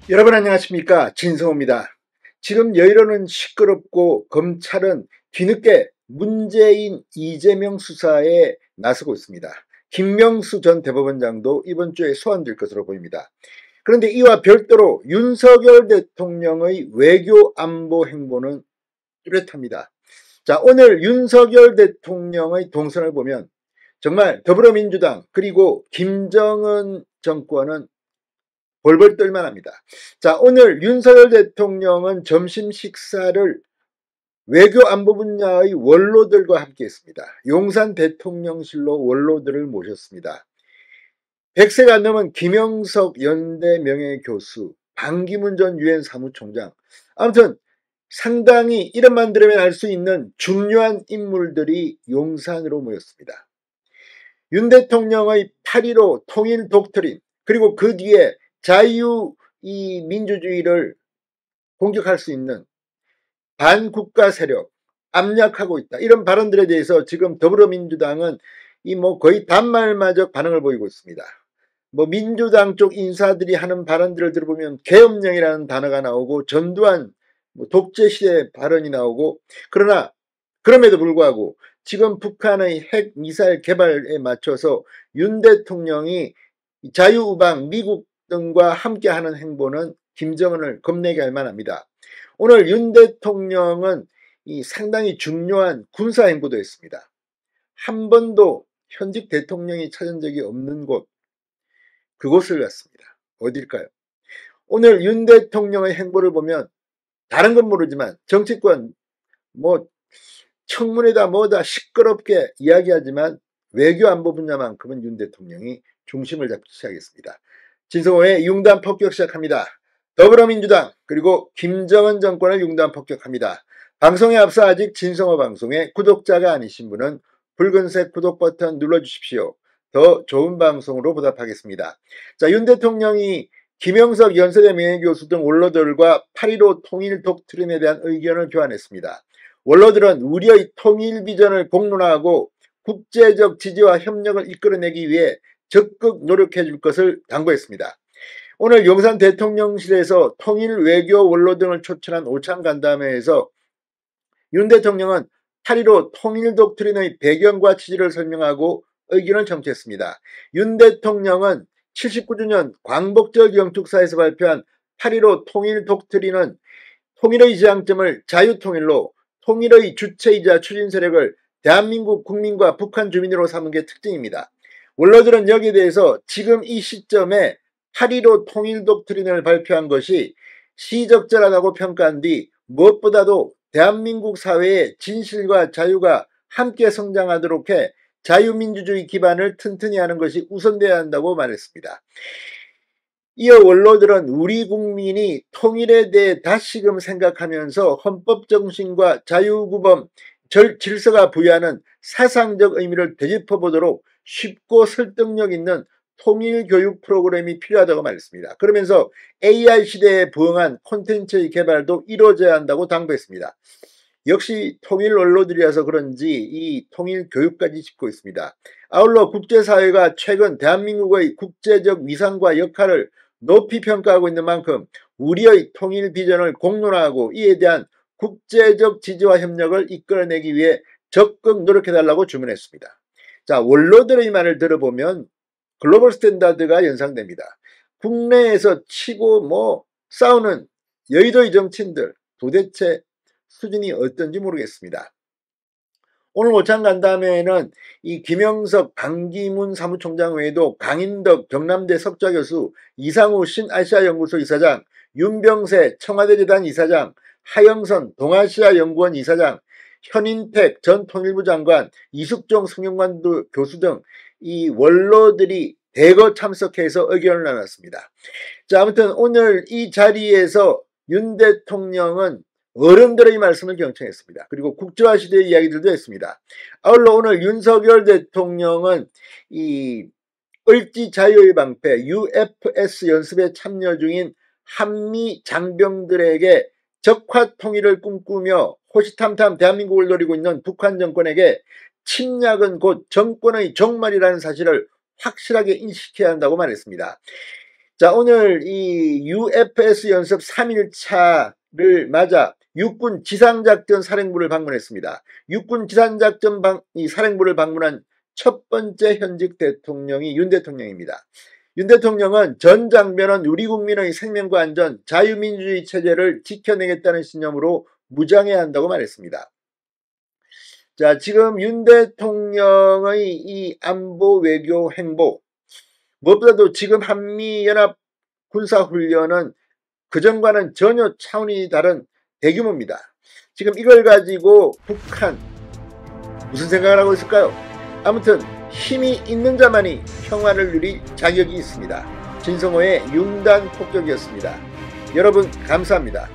여러분 안녕하십니까, 진성호입니다. 지금 여의도는 시끄럽고 검찰은 뒤늦게 문재인 이재명 수사에 나서고 있습니다. 김명수 전 대법원장도 이번 주에 소환될 것으로 보입니다. 그런데 이와 별도로 윤석열 대통령의 외교 안보 행보는 뚜렷합니다. 자, 오늘 윤석열 대통령의 동선을 보면 정말 더불어민주당 그리고 김정은 정권은 벌벌 떨만 합니다. 자, 오늘 윤석열 대통령은 점심 식사를 외교 안보 분야의 원로들과 함께 했습니다. 용산 대통령실로 원로들을 모셨습니다. 100세가 안 넘은 김영석 연대 명예교수, 반기문 전 유엔 사무총장, 아무튼 상당히 이름만 들으면 알 수 있는 중요한 인물들이 용산으로 모였습니다. 윤 대통령의 8.15 통일 독트린, 그리고 그 뒤에 민주주의를 공격할 수 있는 반국가 세력, 압력하고 있다, 이런 발언들에 대해서 지금 더불어민주당은 거의 단말마저 반응을 보이고 있습니다. 민주당 쪽 인사들이 하는 발언들을 들어보면 계엄령이라는 단어가 나오고 전두환 독재 시대 발언이 나오고, 그러나 그럼에도 불구하고 지금 북한의 핵 미사일 개발에 맞춰서 윤 대통령이 자유우방 미국 등과 함께하는 행보는 김정은을 겁내게 할 만합니다. 오늘 윤 대통령은 상당히 중요한 군사 행보도 했습니다. 한 번도 현직 대통령이 찾은 적이 없는 곳, 그곳을 갔습니다. 어딜까요? 오늘 윤 대통령의 행보를 보면 다른 건 모르지만 정치권 청문회다 뭐다 시끄럽게 이야기하지만 외교 안보 분야만큼은 윤 대통령이 중심을 잡기 시작했습니다. 진성호의 융단 폭격 시작합니다. 더불어민주당 그리고 김정은 정권을 융단 폭격합니다. 방송에 앞서 아직 진성호 방송의 구독자가 아니신 분은 붉은색 구독 버튼 눌러주십시오. 더 좋은 방송으로 보답하겠습니다. 자, 윤 대통령이 김영석 연세대 명예교수 등 원로들과 8.15 통일 독트린에 대한 의견을 교환했습니다. 원로들은 우리의 통일 비전을 공론화하고 국제적 지지와 협력을 이끌어내기 위해 적극 노력해 줄 것을 당부했습니다. 오늘 용산 대통령실에서 통일 외교 원로 등을 초청한 오찬 간담회에서 윤 대통령은 8.15 통일 독트린의 배경과 취지를 설명하고 의견을 청취했습니다. 윤 대통령은 79주년 광복절 영축사에서 발표한 8.15 통일 독트린은 통일의 지향점을 자유통일로, 통일의 주체이자 추진 세력을 대한민국 국민과 북한 주민으로 삼은 게 특징입니다. 원로들은 여기에 대해서 지금 이 시점에 8.15 통일 독트린을 발표한 것이 시적절하다고 평가한 뒤 무엇보다도 대한민국 사회의 진실과 자유가 함께 성장하도록 해 자유민주주의 기반을 튼튼히 하는 것이 우선돼야 한다고 말했습니다. 이어 원로들은 우리 국민이 통일에 대해 다시금 생각하면서 헌법 정신과 자유구범 질서가 부여하는 사상적 의미를 되짚어보도록 쉽고 설득력 있는 통일교육 프로그램이 필요하다고 말했습니다. 그러면서 AI 시대에 부응한 콘텐츠의 개발도 이루어져야 한다고 당부했습니다. 역시 통일 원로들이라서 그런지 이 통일 교육까지 짚고 있습니다. 아울러 국제사회가 최근 대한민국의 국제적 위상과 역할을 높이 평가하고 있는 만큼 우리의 통일 비전을 공론화하고 이에 대한 국제적 지지와 협력을 이끌어내기 위해 적극 노력해달라고 주문했습니다. 자, 원로들의 말을 들어보면 글로벌 스탠다드가 연상됩니다. 국내에서 치고 싸우는 여의도의 정치인들 도대체 수준이 어떤지 모르겠습니다. 오늘 오찬 간담회에는 이 김영석, 반기문 사무총장 외에도 강인덕 경남대 석좌교수, 이상우 신아시아연구소 이사장, 윤병세 청와대재단 이사장, 하영선 동아시아연구원 이사장, 현인택 전 통일부 장관, 이숙종 성균관 교수 등 이 원로들이 대거 참석해서 의견을 나눴습니다. 자, 아무튼 오늘 이 자리에서 윤 대통령은 어른들의 말씀을 경청했습니다. 그리고 국제화 시대의 이야기들도 했습니다. 아울러 오늘 윤석열 대통령은 이 을지 자유의 방패 UFS 연습에 참여 중인 한미 장병들에게 적화 통일을 꿈꾸며 호시탐탐 대한민국을 노리고 있는 북한 정권에게 침략은 곧 정권의 종말이라는 사실을 확실하게 인식해야 한다고 말했습니다. 자, 오늘 이 UFS 연습 3일차를 맞아 육군 지상작전 사령부를 방문했습니다. 육군 지상작전 사령부를 방문한 첫 번째 현직 대통령이 윤 대통령입니다. 윤 대통령은 전 장병은 우리 국민의 생명과 안전, 자유민주주의 체제를 지켜내겠다는 신념으로 무장해야 한다고 말했습니다. 자, 지금 윤 대통령의 이 안보 외교 행보, 무엇보다도 지금 한미연합 군사훈련은 그전과는 전혀 차원이 다른 대규모입니다. 지금 이걸 가지고 북한 무슨 생각을 하고 있을까요? 아무튼 힘이 있는 자만이 평화를 누릴 자격이 있습니다. 진성호의 융단 폭격이었습니다. 여러분 감사합니다.